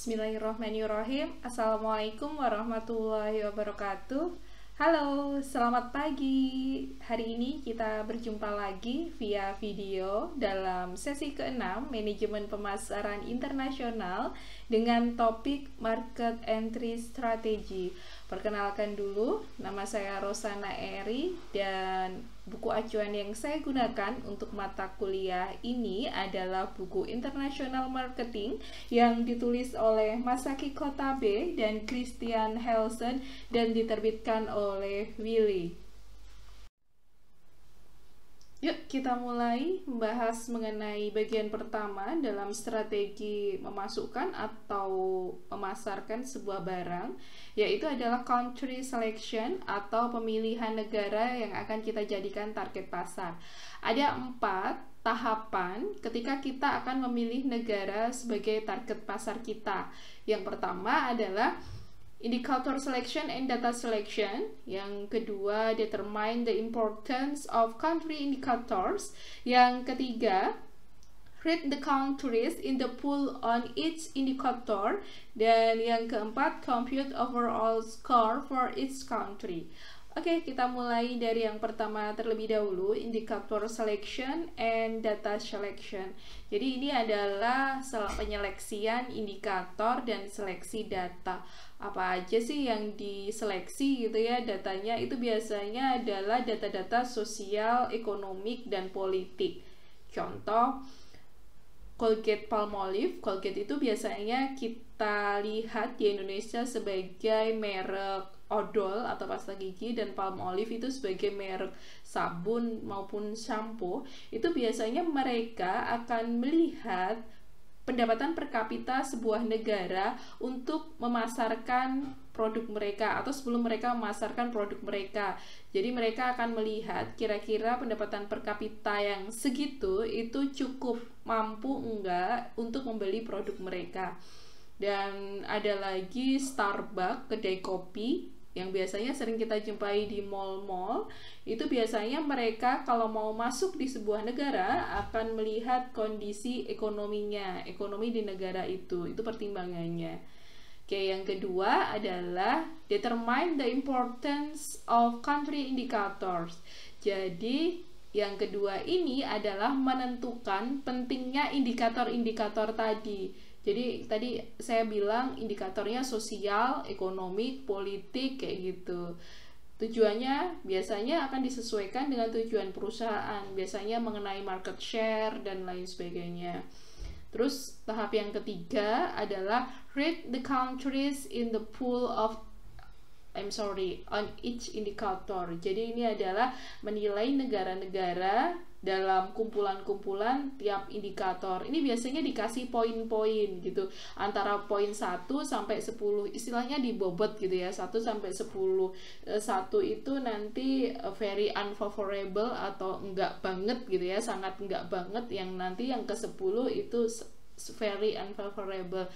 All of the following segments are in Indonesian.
Bismillahirrahmanirrahim. Assalamualaikum warahmatullahi wabarakatuh. Halo, selamat pagi. Hari ini kita berjumpa lagi via video dalam sesi ke-6 Manajemen Pemasaran Internasional dengan topik Market Entry Strategy. Perkenalkan dulu, nama saya Rosana Eri dan buku acuan yang saya gunakan untuk mata kuliah ini adalah buku International Marketing yang ditulis oleh Masaki Kotabe dan Christian Helsen dan diterbitkan oleh Wiley. Yuk kita mulai membahas mengenai bagian pertama dalam strategi memasukkan atau memasarkan sebuah barang, yaitu adalah country selection atau pemilihan negara yang akan kita jadikan target pasar. Ada 4 tahapan ketika kita akan memilih negara sebagai target pasar kita. Yang pertama adalah indicator selection and data selection. Yang kedua, determine the importance of country indicators. Yang ketiga, rate the countries in the pool on each indicator. Dan yang keempat, compute overall score for each country. Oke, kita mulai dari yang pertama terlebih dahulu, indicator selection and data selection. Jadi ini adalah penyeleksian indikator dan seleksi data. Apa aja sih yang diseleksi gitu ya datanya? Itu biasanya adalah data-data sosial, ekonomik, dan politik. Contoh, Colgate-Palmolive. Colgate itu biasanya kita lihat di Indonesia sebagai merek odol atau pasta gigi, dan Palmolive itu sebagai merek sabun maupun shampoo. Itu biasanya mereka akan melihat pendapatan per kapita sebuah negara untuk memasarkan produk mereka atau sebelum mereka memasarkan produk mereka. Jadi mereka akan melihat kira-kira pendapatan per kapita yang segitu itu cukup mampu enggak untuk membeli produk mereka. Dan ada lagi Starbucks, kedai kopi yang biasanya sering kita jumpai di mall-mall. Itu biasanya mereka kalau mau masuk di sebuah negara akan melihat kondisi ekonominya, ekonomi di negara itu pertimbangannya. Oke, yang kedua adalah determine the importance of country indicators. Jadi yang kedua ini adalah menentukan pentingnya indikator-indikator tadi. Jadi tadi saya bilang indikatornya sosial, ekonomi, politik kayak gitu. Tujuannya biasanya akan disesuaikan dengan tujuan perusahaan, biasanya mengenai market share dan lain sebagainya. Terus tahap yang ketiga adalah rate the countries in the pool of on each indicator. Jadi ini adalah menilai negara-negara dalam kumpulan-kumpulan tiap indikator. Ini biasanya dikasih poin-poin gitu, antara poin 1 sampai 10, istilahnya dibobot gitu ya, 1 sampai 10. 1 itu nanti very unfavorable atau enggak banget gitu ya, sangat enggak banget. Yang nanti yang ke 10 itu very unfavorable,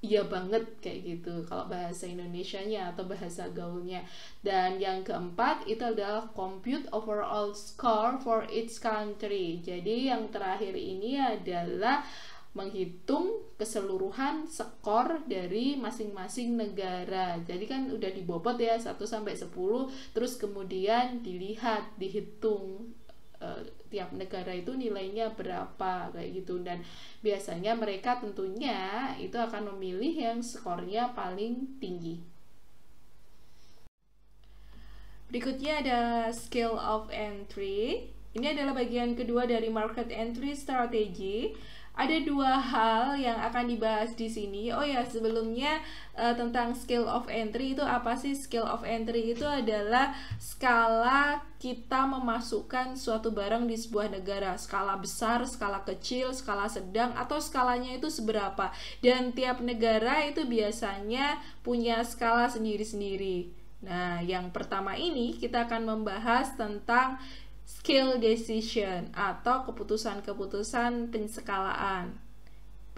iya banget kayak gitu kalau bahasa Indonesianya atau bahasa gaulnya. Dan yang keempat itu adalah compute overall score for each country. Jadi yang terakhir ini adalah menghitung keseluruhan skor dari masing-masing negara. Jadi kan udah dibobot ya 1 sampai 10, terus kemudian dilihat, dihitung tiap negara itu nilainya berapa kayak gitu. Dan biasanya mereka tentunya itu akan memilih yang skornya paling tinggi. Berikutnya ada scale of entry. Ini adalah bagian kedua dari market entry strategy. Ada 2 hal yang akan dibahas di sini. Oh ya, sebelumnya tentang scale of entry itu apa sih? Scale of entry itu adalah skala kita memasukkan suatu barang di sebuah negara. Skala besar, skala kecil, skala sedang, atau skalanya itu seberapa. Dan tiap negara itu biasanya punya skala sendiri-sendiri. Nah, yang pertama ini kita akan membahas tentang scale decision atau keputusan-keputusan penskalaan.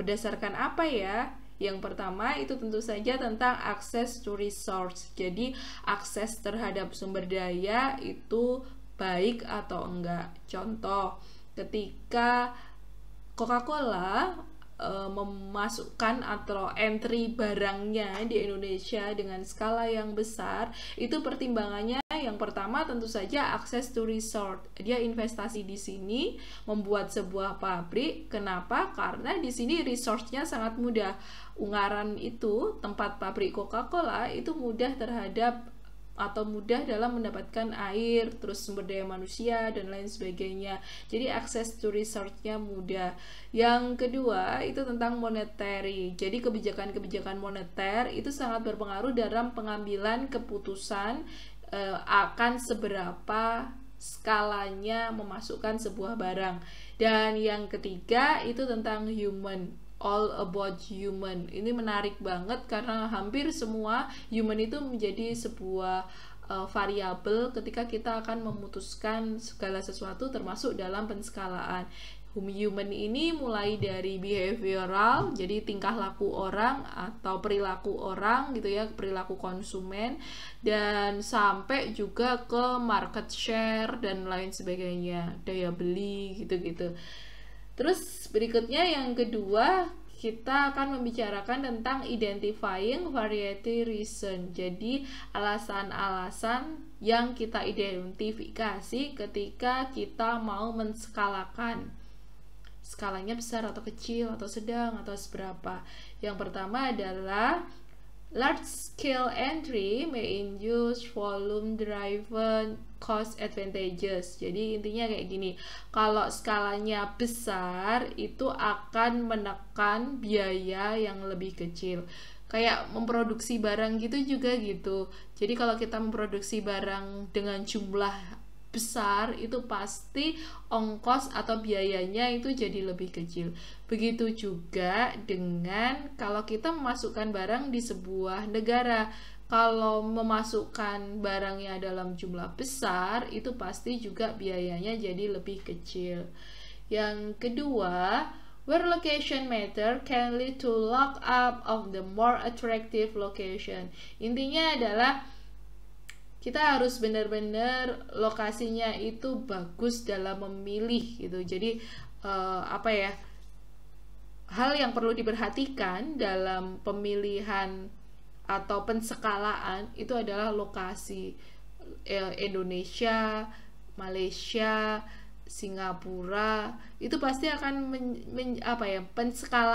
Berdasarkan apa ya? Yang pertama itu tentu saja tentang access to resource. Jadi akses terhadap sumber daya itu baik atau enggak. Contoh, ketika Coca-Cola memasukkan atau entry barangnya di Indonesia dengan skala yang besar, itu pertimbangannya yang pertama tentu saja access to resource. Dia investasi di sini membuat sebuah pabrik. Kenapa? Karena di sini resource-nya sangat mudah. Ungaran itu, tempat pabrik Coca-Cola itu mudah terhadap atau mudah dalam mendapatkan air, terus sumber daya manusia dan lain sebagainya. Jadi akses to resource-nya mudah. Yang kedua itu tentang monetary. Jadi kebijakan-kebijakan moneter itu sangat berpengaruh dalam pengambilan keputusan akan seberapa skalanya memasukkan sebuah barang. Dan yang ketiga itu tentang human, all about human. Ini menarik banget karena hampir semua human itu menjadi sebuah variabel ketika kita akan memutuskan segala sesuatu termasuk dalam penskalaan. Human ini mulai dari behavioral, jadi tingkah laku orang atau perilaku orang gitu ya, perilaku konsumen, dan sampai juga ke market share dan lain sebagainya, daya beli gitu-gitu. Terus berikutnya yang kedua, kita akan membicarakan tentang identifying variety reason. Jadi alasan-alasan yang kita identifikasi ketika kita mau menskalakan. Skalanya besar atau kecil atau sedang atau seberapa. Yang pertama adalah large scale entry may induce volume driven cost advantages. Jadi intinya kayak gini, kalau skalanya besar itu akan menekan biaya yang lebih kecil. Kayak memproduksi barang gitu juga gitu. Jadi kalau kita memproduksi barang dengan jumlah besar itu pasti ongkos atau biayanya itu jadi lebih kecil. Begitu juga dengan kalau kita memasukkan barang di sebuah negara. Kalau memasukkan barangnya dalam jumlah besar itu pasti juga biayanya jadi lebih kecil. Yang kedua, where location matter can lead to lock up of the more attractive location. Intinya adalah kita harus benar-benar lokasinya itu bagus dalam memilih gitu. Jadi hal yang perlu diperhatikan dalam pemilihan atau penskalaan itu adalah lokasi. Indonesia, Malaysia, Singapura itu pasti akan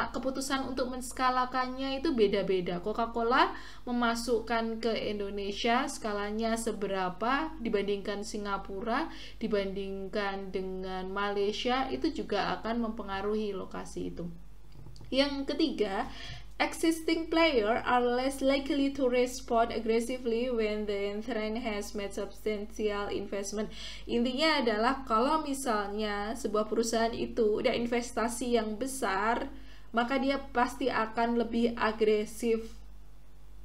keputusan untuk menskalakannya itu beda-beda. Coca-Cola memasukkan ke Indonesia skalanya seberapa dibandingkan Singapura, dibandingkan dengan Malaysia, itu juga akan mempengaruhi lokasi itu. Yang ketiga, existing players are less likely to respond aggressively when the entrant has made substantial investment. Intinya adalah kalau misalnya sebuah perusahaan itu udah investasi yang besar, maka dia pasti akan lebih agresif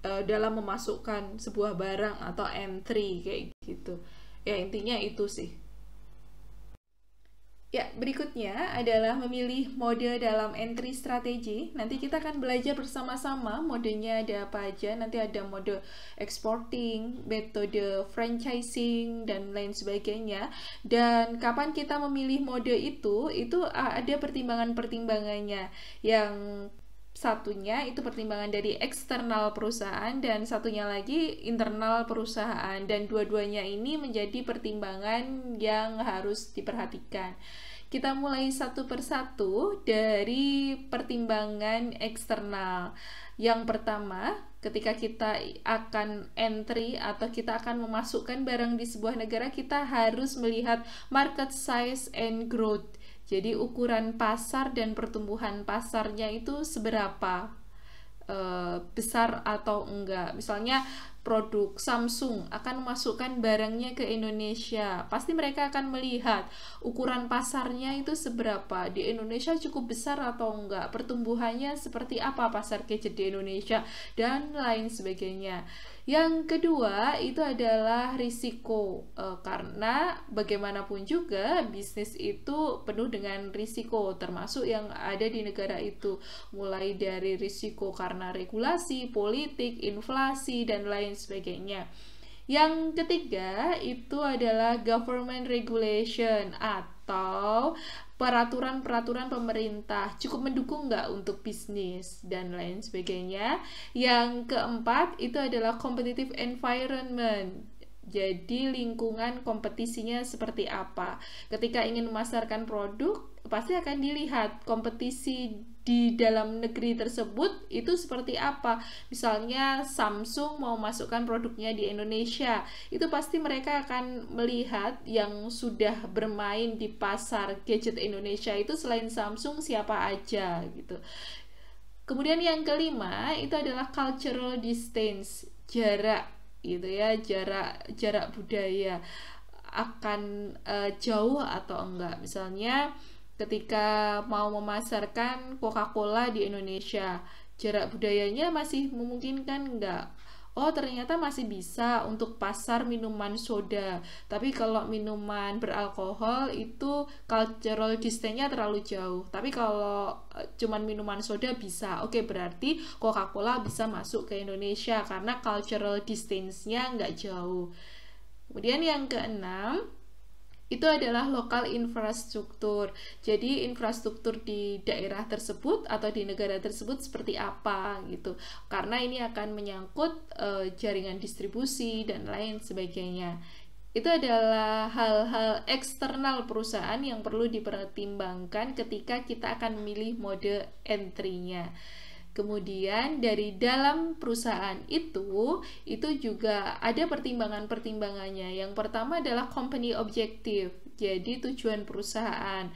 dalam memasukkan sebuah barang atau entry kayak gitu. Ya intinya itu sih. Ya, berikutnya adalah memilih mode dalam entry strategi. Nanti kita akan belajar bersama-sama modenya ada apa aja. Nanti ada mode exporting, metode franchising, dan lain sebagainya. Dan kapan kita memilih mode itu ada pertimbangan-pertimbangannya. Yang satunya itu pertimbangan dari eksternal perusahaan dan satunya lagi internal perusahaan, dan dua-duanya ini menjadi pertimbangan yang harus diperhatikan. Kita mulai satu persatu dari pertimbangan eksternal. Yang pertama, ketika kita akan entry atau kita akan memasukkan barang di sebuah negara, kita harus melihat market size and growth. Jadi ukuran pasar dan pertumbuhan pasarnya itu seberapa besar atau enggak. Misalnya produk Samsung akan memasukkan barangnya ke Indonesia, pasti mereka akan melihat ukuran pasarnya itu seberapa, di Indonesia cukup besar atau enggak, pertumbuhannya seperti apa pasar gadget di Indonesia, dan lain sebagainya. Yang kedua itu adalah risiko, karena bagaimanapun juga bisnis itu penuh dengan risiko, termasuk yang ada di negara itu, mulai dari risiko karena regulasi, politik, inflasi, dan lain sebagainya. Yang ketiga itu adalah government regulation atau peraturan-peraturan pemerintah cukup mendukung nggak untuk bisnis dan lain sebagainya. Yang keempat itu adalah competitive environment. Jadi lingkungan kompetisinya seperti apa. Ketika ingin memasarkan produk, pasti akan dilihat kompetisi di dalam negeri tersebut itu seperti apa. Misalnya Samsung mau masukkan produknya di Indonesia, itu pasti mereka akan melihat yang sudah bermain di pasar gadget Indonesia itu selain Samsung siapa aja gitu. Kemudian yang kelima itu adalah cultural distance, jarak gitu ya, jarak budaya akan jauh atau enggak. Misalnya ketika mau memasarkan Coca-Cola di Indonesia, jarak budayanya masih memungkinkan enggak? Oh, ternyata masih bisa untuk pasar minuman soda. Tapi kalau minuman beralkohol itu cultural distance-nya terlalu jauh. Tapi kalau cuman minuman soda bisa. Oke, berarti Coca-Cola bisa masuk ke Indonesia karena cultural distance-nya nggak jauh. Kemudian yang keenam, itu adalah lokal infrastruktur. Jadi infrastruktur di daerah tersebut atau di negara tersebut seperti apa gitu. Karena ini akan menyangkut jaringan distribusi dan lain sebagainya. Itu adalah hal-hal eksternal perusahaan yang perlu dipertimbangkan ketika kita akan memilih mode entry-nya. Kemudian dari dalam perusahaan itu juga ada pertimbangan-pertimbangannya. Yang pertama adalah company objective, jadi tujuan perusahaan.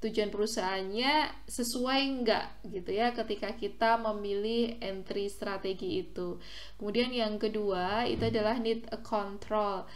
Tujuan perusahaannya sesuai enggak gitu ya ketika kita memilih entry strategi itu. Kemudian yang kedua itu adalah need a control.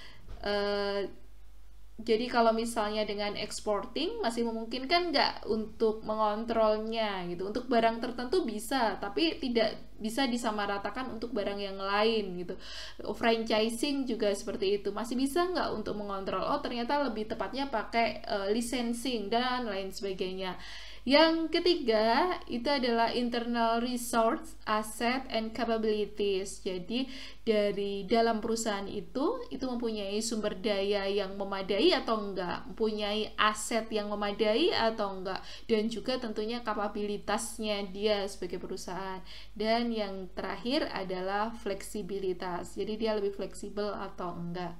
Jadi kalau misalnya dengan exporting masih memungkinkan nggak untuk mengontrolnya gitu. Untuk barang tertentu bisa, tapi tidak bisa disamaratakan untuk barang yang lain gitu. Franchising juga seperti itu, masih bisa nggak untuk mengontrol? Oh, ternyata lebih tepatnya pakai licensing dan lain sebagainya. Yang ketiga itu adalah internal resource, asset, and capabilities. Jadi dari dalam perusahaan itu mempunyai sumber daya yang memadai atau enggak, mempunyai aset yang memadai atau enggak, dan juga tentunya kapabilitasnya dia sebagai perusahaan. Dan yang terakhir adalah fleksibilitas. Jadi dia lebih fleksibel atau enggak.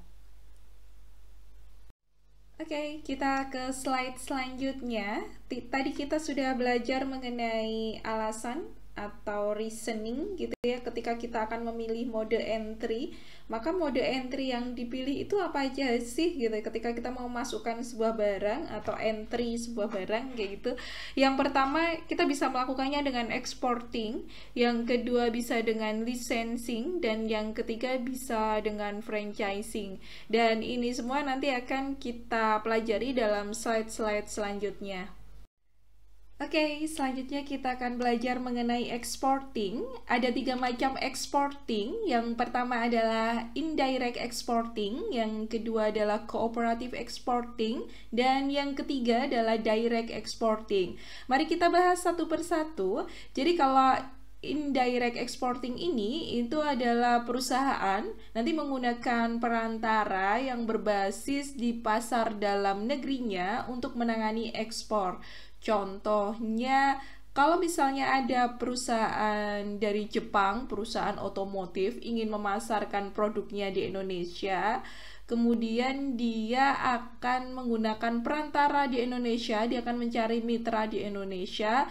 Oke, kita ke slide selanjutnya. Tadi kita sudah belajar mengenai alasan atau reasoning gitu ya ketika kita akan memilih mode entry. Maka mode entry yang dipilih itu apa aja sih gitu ketika kita mau masukkan sebuah barang atau entry sebuah barang kayak gitu. Yang pertama kita bisa melakukannya dengan exporting, yang kedua bisa dengan licensing, dan yang ketiga bisa dengan franchising. Dan ini semua nanti akan kita pelajari dalam slide-slide selanjutnya. Oke, selanjutnya kita akan belajar mengenai exporting. Ada 3 macam exporting. Yang pertama adalah indirect exporting, yang kedua adalah cooperative exporting, dan yang ketiga adalah direct exporting. Mari kita bahas satu persatu. Jadi kalau indirect exporting ini itu adalah perusahaan nanti menggunakan perantara yang berbasis di pasar dalam negerinya untuk menangani ekspor. Contohnya, kalau misalnya ada perusahaan dari Jepang, perusahaan otomotif ingin memasarkan produknya di Indonesia, kemudian dia akan menggunakan perantara di Indonesia, dia akan mencari mitra di Indonesia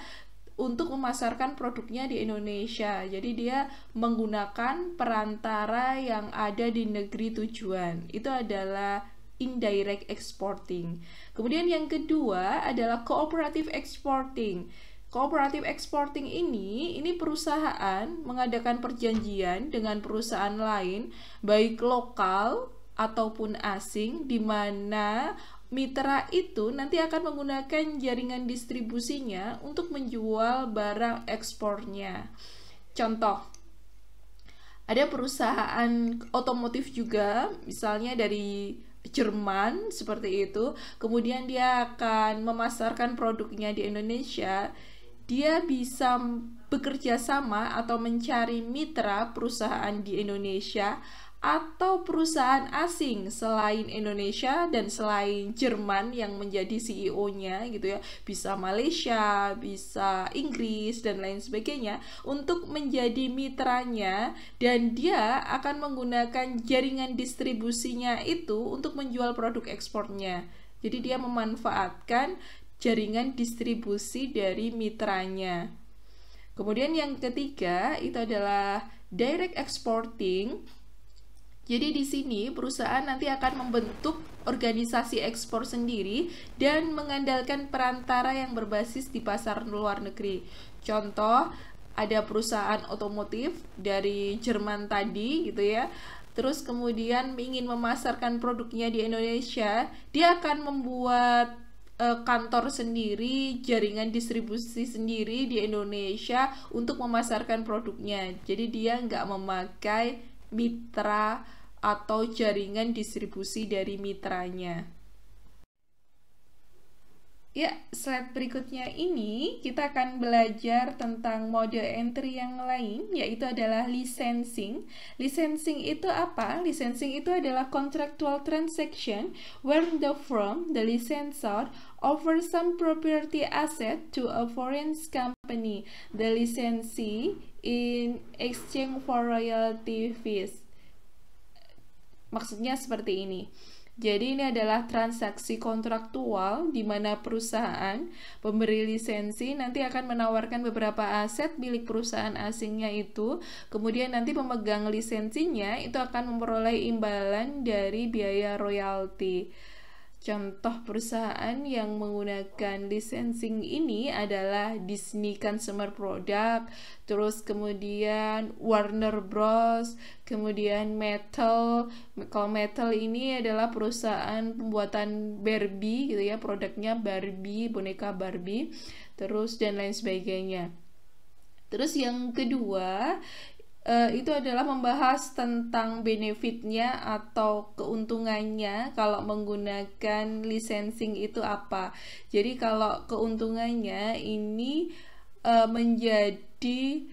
untuk memasarkan produknya di Indonesia. Jadi dia menggunakan perantara yang ada di negeri tujuan. Itu adalah indirect exporting. Kemudian yang kedua adalah cooperative exporting. Cooperative exporting ini perusahaan mengadakan perjanjian dengan perusahaan lain, baik lokal ataupun asing, di mana mitra itu nanti akan menggunakan jaringan distribusinya untuk menjual barang ekspornya. Contoh, ada perusahaan otomotif juga, misalnya dari Jerman seperti itu, kemudian dia akan memasarkan produknya di Indonesia. Dia bisa bekerja sama atau mencari mitra perusahaan di Indonesia atau perusahaan asing selain Indonesia dan selain Jerman yang menjadi CEO-nya gitu ya, bisa Malaysia, bisa Inggris dan lain sebagainya, untuk menjadi mitranya, dan dia akan menggunakan jaringan distribusinya itu untuk menjual produk ekspornya. Jadi dia memanfaatkan jaringan distribusi dari mitranya. Kemudian yang ketiga itu adalah direct exporting. Jadi di sini perusahaan nanti akan membentuk organisasi ekspor sendiri dan mengandalkan perantara yang berbasis di pasar luar negeri. Contoh, ada perusahaan otomotif dari Jerman tadi gitu ya. Terus kemudian ingin memasarkan produknya di Indonesia, dia akan membuat kantor sendiri, jaringan distribusi sendiri di Indonesia untuk memasarkan produknya. Jadi dia nggak memakai mitra atau jaringan distribusi dari mitranya. Ya, slide berikutnya ini kita akan belajar tentang mode entry yang lain, yaitu adalah licensing. Licensing itu apa? Licensing itu adalah contractual transaction where the firm, the licensor, offers some property asset to a foreign company, the licensee, in exchange for royalty fees. Maksudnya seperti ini. Jadi ini adalah transaksi kontraktual di mana perusahaan pemberi lisensi nanti akan menawarkan beberapa aset milik perusahaan asingnya itu, kemudian nanti pemegang lisensinya itu akan memperoleh imbalan dari biaya royalti. Contoh perusahaan yang menggunakan licensing ini adalah Disney Consumer Product, terus kemudian Warner Bros, kemudian Mattel. Kalau Mattel ini adalah perusahaan pembuatan Barbie gitu ya, produknya Barbie, boneka Barbie, terus dan lain sebagainya. Terus yang kedua itu adalah membahas tentang benefitnya atau keuntungannya kalau menggunakan licensing itu apa. Jadi kalau keuntungannya ini menjadi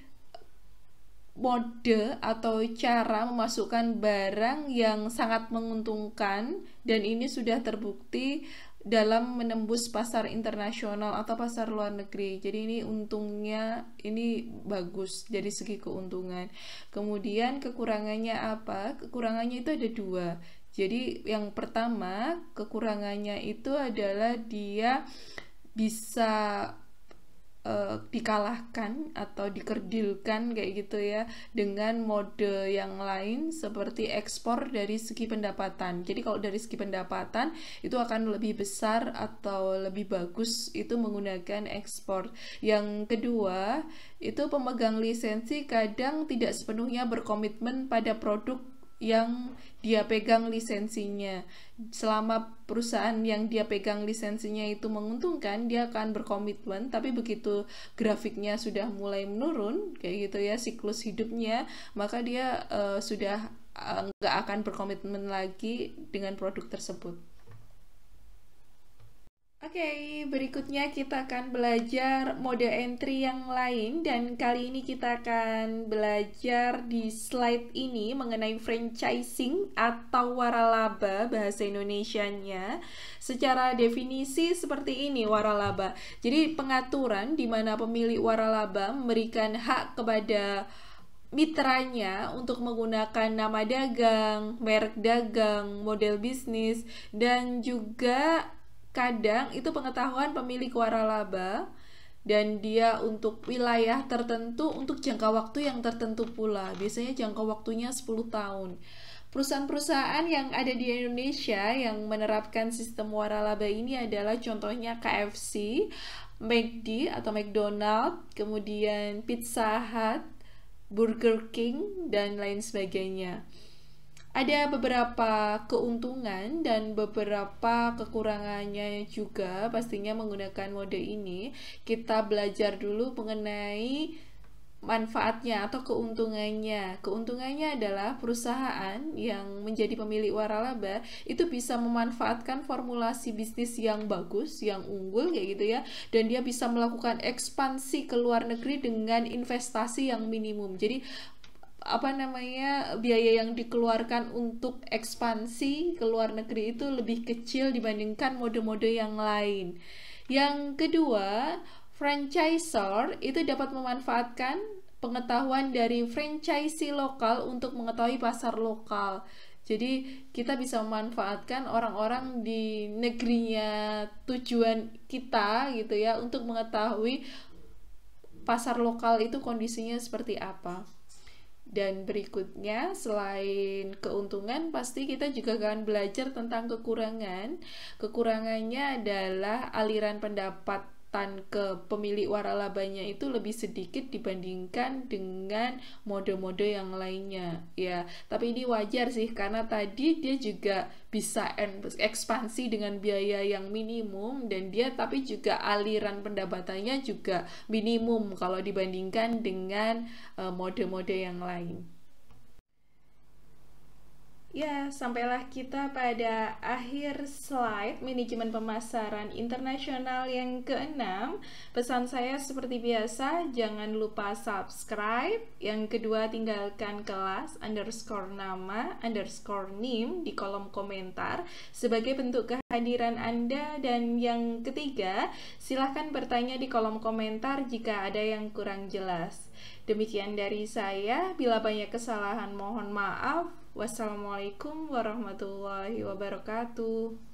mode atau cara memasukkan barang yang sangat menguntungkan, dan ini sudah terbukti dalam menembus pasar internasional atau pasar luar negeri. Jadi ini untungnya ini bagus dari segi keuntungan. Kemudian kekurangannya apa? Kekurangannya itu ada dua. Jadi yang pertama, kekurangannya itu adalah dia bisa dikalahkan atau dikerdilkan kayak gitu ya dengan mode yang lain seperti ekspor dari segi pendapatan. Jadi kalau dari segi pendapatan itu akan lebih besar atau lebih bagus itu menggunakan ekspor. Yang kedua, itu pemegang lisensi kadang tidak sepenuhnya berkomitmen pada produk yang dia pegang lisensinya. Selama perusahaan yang dia pegang lisensinya itu menguntungkan, dia akan berkomitmen, tapi begitu grafiknya sudah mulai menurun kayak gitu ya, siklus hidupnya, maka dia sudah nggak akan berkomitmen lagi dengan produk tersebut. Oke, berikutnya kita akan belajar mode entry yang lain, dan kali ini kita akan belajar di slide ini mengenai franchising atau waralaba bahasa Indonesianya. Secara definisi seperti ini waralaba. Jadi pengaturan di mana pemilik waralaba memberikan hak kepada mitranya untuk menggunakan nama dagang, merek dagang, model bisnis, dan juga kadang itu pengetahuan pemilik waralaba dan dia untuk wilayah tertentu untuk jangka waktu yang tertentu pula. Biasanya jangka waktunya 10 tahun. Perusahaan-perusahaan yang ada di Indonesia yang menerapkan sistem waralaba ini adalah contohnya KFC, McD atau McDonald, kemudian Pizza Hut, Burger King, dan lain sebagainya. Ada beberapa keuntungan dan beberapa kekurangannya juga pastinya menggunakan mode ini. Kita belajar dulu mengenai manfaatnya atau keuntungannya. Keuntungannya adalah perusahaan yang menjadi pemilik waralaba itu bisa memanfaatkan formulasi bisnis yang bagus, yang unggul kayak gitu ya, dan dia bisa melakukan ekspansi ke luar negeri dengan investasi yang minimum. Jadi apa namanya, biaya yang dikeluarkan untuk ekspansi ke luar negeri itu lebih kecil dibandingkan mode-mode yang lain. Yang kedua, franchisor itu dapat memanfaatkan pengetahuan dari franchisee lokal untuk mengetahui pasar lokal. Jadi kita bisa memanfaatkan orang-orang di negerinya tujuan kita gitu ya untuk mengetahui pasar lokal itu kondisinya seperti apa. Dan berikutnya, selain keuntungan, pasti kita juga akan belajar tentang kekurangan. Kekurangannya adalah aliran pendapatan ke pemilik waralabanya itu lebih sedikit dibandingkan dengan mode-mode yang lainnya. Ya, tapi ini wajar sih karena tadi dia juga bisa ekspansi dengan biaya yang minimum dan dia tapi juga aliran pendapatannya juga minimum kalau dibandingkan dengan mode-mode yang lain. Ya, sampailah kita pada akhir slide manajemen pemasaran internasional yang keenam. Pesan saya seperti biasa, jangan lupa subscribe. Yang kedua, tinggalkan kelas _nama _nim di kolom komentar sebagai bentuk kehadiran Anda. Dan yang ketiga, silahkan bertanya di kolom komentar jika ada yang kurang jelas. Demikian dari saya, bila banyak kesalahan mohon maaf. Wassalamualaikum warahmatullahi wabarakatuh.